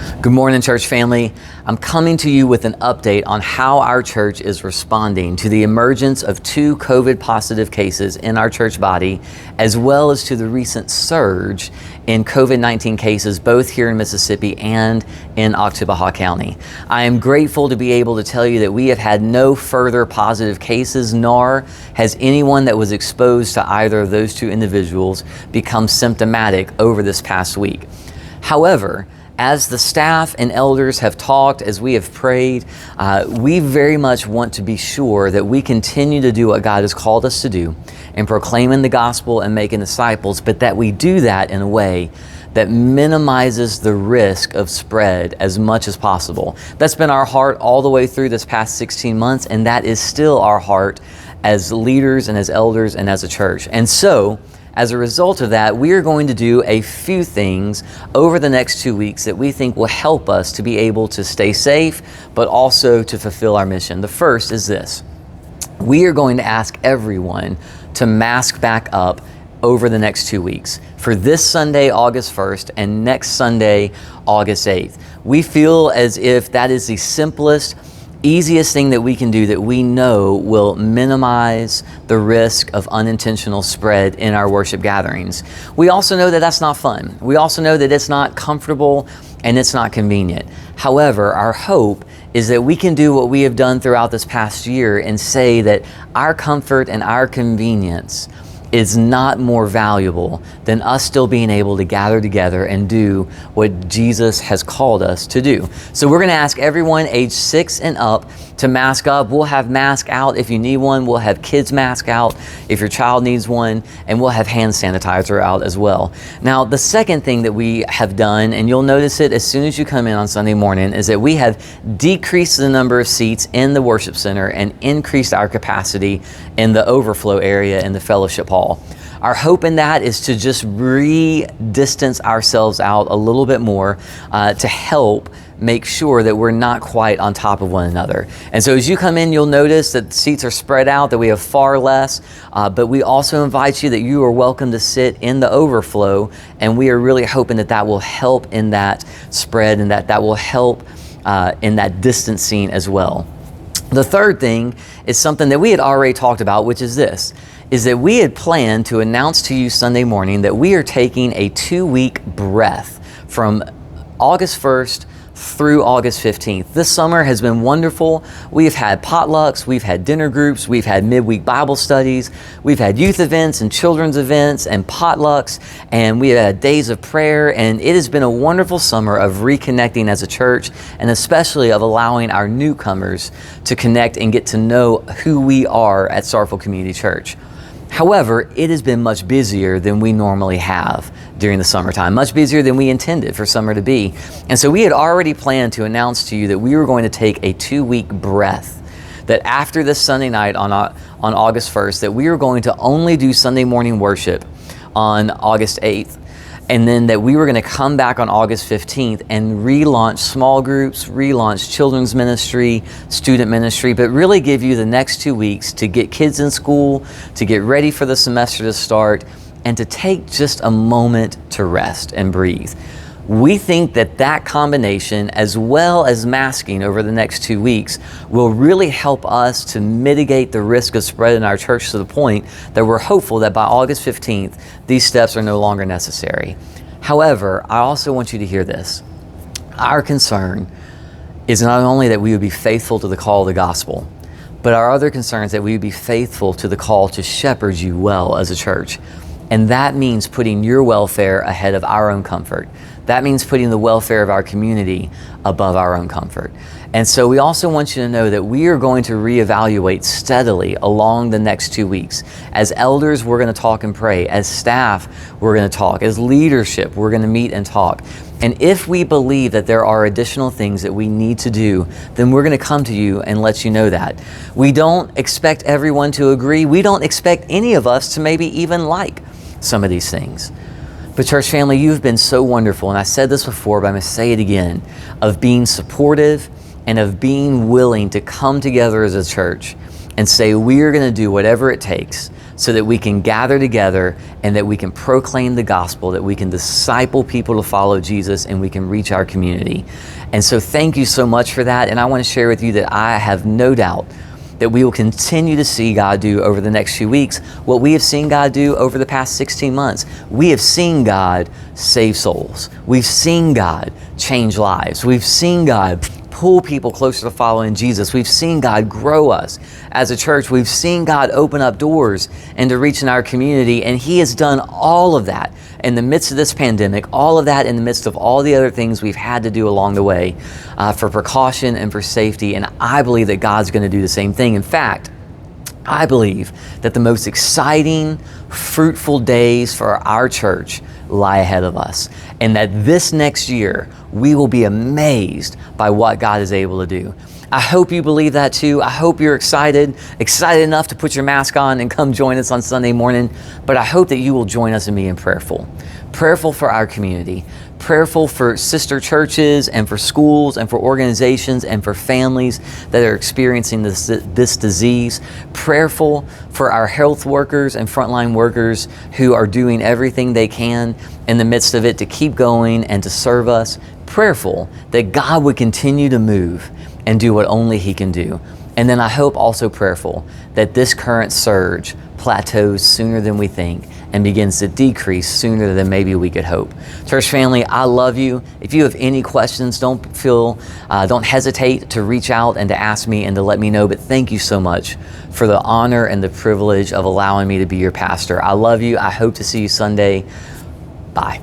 Good morning, church family. I'm coming to you with an update on how our church is responding to the emergence of 2 COVID positive cases in our church body, as well as to the recent surge in COVID-19 cases both here in Mississippi and in Oktibbeha County. I am grateful to be able to tell you that we have had no further positive cases, nor has anyone that was exposed to either of those 2 individuals become symptomatic over this past week. However, as the staff and elders have talked, as we have prayed, we very much want to be sure that we continue to do what God has called us to do in proclaiming the gospel and making disciples, but that we do that in a way that minimizes the risk of spread as much as possible. That's been our heart all the way through this past 16 months, and that is still our heart as leaders and as elders and as a church. And so, as a result of that, we are going to do a few things over the next 2 weeks that we think will help us to be able to stay safe, but also to fulfill our mission. The first is this. We are going to ask everyone to mask back up over the next 2 weeks. For this Sunday, August 1st, and next Sunday, August 8th. We feel as if that is the simplest, easiest thing that we can do that we know will minimize the risk of unintentional spread in our worship gatherings. We also know that that's not fun. We also know that it's not comfortable and it's not convenient. However, our hope is that we can do what we have done throughout this past year and say that our comfort and our convenience is not more valuable than us still being able to gather together and do what Jesus has called us to do. So we're going to ask everyone age 6 and up to mask up. We'll have mask out if you need one. We'll have kids mask out if your child needs one, and we'll have hand sanitizer out as well. Now, the second thing that we have done, and you'll notice it as soon as you come in on Sunday morning, is that we have decreased the number of seats in the worship center and increased our capacity in the overflow area in the fellowship hall. Our hope in that is to just re-distance ourselves out a little bit more to help make sure that we're not quite on top of one another. And so as you come in, you'll notice that the seats are spread out, that we have far less, but we also invite you that you are welcome to sit in the overflow, and we are really hoping that that will help in that spread and that will help in that distancing as well. The third thing is something that we had already talked about, which is this, is that we had planned to announce to you Sunday morning that we are taking a 2-week breath from August 1st through August 15th. This summer has been wonderful. We've had potlucks, we've had dinner groups, we've had midweek Bible studies, we've had youth events and children's events and potlucks, and we have had days of prayer, and it has been a wonderful summer of reconnecting as a church, and especially of allowing our newcomers to connect and get to know who we are at Starkville Community Church. However, it has been much busier than we normally have during the summertime, much busier than we intended for summer to be. And so we had already planned to announce to you that we were going to take a 2-week breath, that after this Sunday night on August 1st, that we were going to only do Sunday morning worship on August 8th. And then that we were going to come back on August 15th and relaunch small groups, relaunch children's ministry, student ministry, but really give you the next 2 weeks to get kids in school, to get ready for the semester to start, and to take just a moment to rest and breathe. We think that that combination, as well as masking over the next 2 weeks, will really help us to mitigate the risk of spread in our church to the point that we're hopeful that by August 15th, these steps are no longer necessary. However, I also want you to hear this. Our concern is not only that we would be faithful to the call of the gospel, but our other concern is that we would be faithful to the call to shepherd you well as a church. And that means putting your welfare ahead of our own comfort. That means putting the welfare of our community above our own comfort. And so we also want you to know that we are going to reevaluate steadily along the next 2 weeks. As elders, we're going to talk and pray. As staff, we're going to talk. As leadership, we're going to meet and talk. And if we believe that there are additional things that we need to do, then we're going to come to you and let you know that. We don't expect everyone to agree. We don't expect any of us to maybe even like some of these things. But church family, you've been so wonderful, and I said this before, but I'm going to say it again, of being supportive and of being willing to come together as a church and say we are going to do whatever it takes so that we can gather together and that we can proclaim the gospel, that we can disciple people to follow Jesus, and we can reach our community. And so thank you so much for that. And I want to share with you that I have no doubt that we will continue to see God do over the next few weeks what we have seen God do over the past 16 months. We have seen God save souls. We've seen God change lives. We've seen God pull people closer to following Jesus. We've seen God grow us as a church. We've seen God open up doors into reaching our community, and He has done all of that in the midst of this pandemic, all of that in the midst of all the other things we've had to do along the way for precaution and for safety, and I believe that God's going to do the same thing. In fact, I believe that the most exciting, fruitful days for our church lie ahead of us, and that this next year we will be amazed by what God is able to do. I hope you believe that too. I hope you're excited enough to put your mask on and come join us on Sunday morning. But I hope that you will join us in being prayerful for our community, prayerful for sister churches and for schools and for organizations and for families that are experiencing this disease, prayerful for our health workers and frontline workers who are doing everything they can in the midst of it to keep going and to serve us, prayerful that God would continue to move and do what only He can do. And then I hope also prayerful that this current surge plateaus sooner than we think and begins to decrease sooner than maybe we could hope. Church family, I love you. If you have any questions, don't hesitate to reach out and to ask me and to let me know. But thank you so much for the honor and the privilege of allowing me to be your pastor. I love you. I hope to see you Sunday. Bye.